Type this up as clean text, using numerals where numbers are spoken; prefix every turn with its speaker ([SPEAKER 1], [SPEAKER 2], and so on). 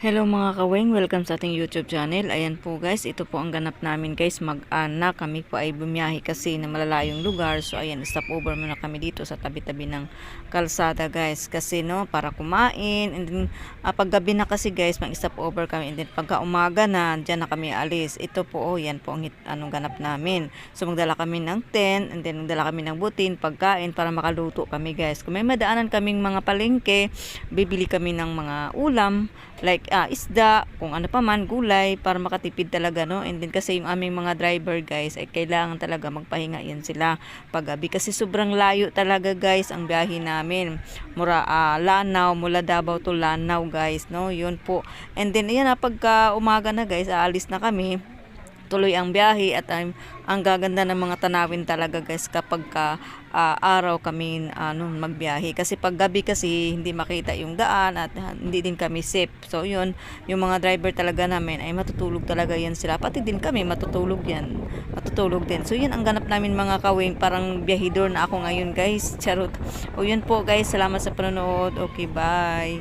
[SPEAKER 1] Hello mga kaweng, welcome sa ating YouTube channel. Ayan po guys, ito po ang ganap namin guys, mag-anak. Kami po ay bumiyahe kasi na malalayong lugar. So ayan, stop over muna kami dito sa tabi-tabi ng kalsada guys. Kasi no, para kumain. And then paggabi na kasi guys, mag-stop over kami. And then pagka umaga na, dyan na kami alis. Ito po, yan po ang ganap namin. So magdala kami ng tent, and then magdala kami ng butin, pagkain para makaluto kami guys. Kung may madaanan kaming mga palengke, bibili kami ng mga ulam like isda, kung ano pa man, gulay, para makatipid talaga, no? And then kasi yung aming mga driver guys ay kailangan talaga magpahinga yan sila paggabi kasi sobrang layo talaga guys ang biyahe namin. Lanao, mula Davao to Lanao guys, no? Yun po. And then ayan na, pagka umaga na guys, aalis na kami, tuloy ang biyahe. At ang gaganda ng mga tanawin talaga guys kapag araw kami magbiyahe, kasi pag gabi kasi hindi makita yung daan at hindi din kami safe. So yun, yung mga driver talaga namin ay matutulog talaga yan sila, pati din kami matutulog din. So yun ang ganap namin mga kawing, parang biyahidor na ako ngayon guys, charot. O yun po guys, salamat sa panonood. Okay, bye.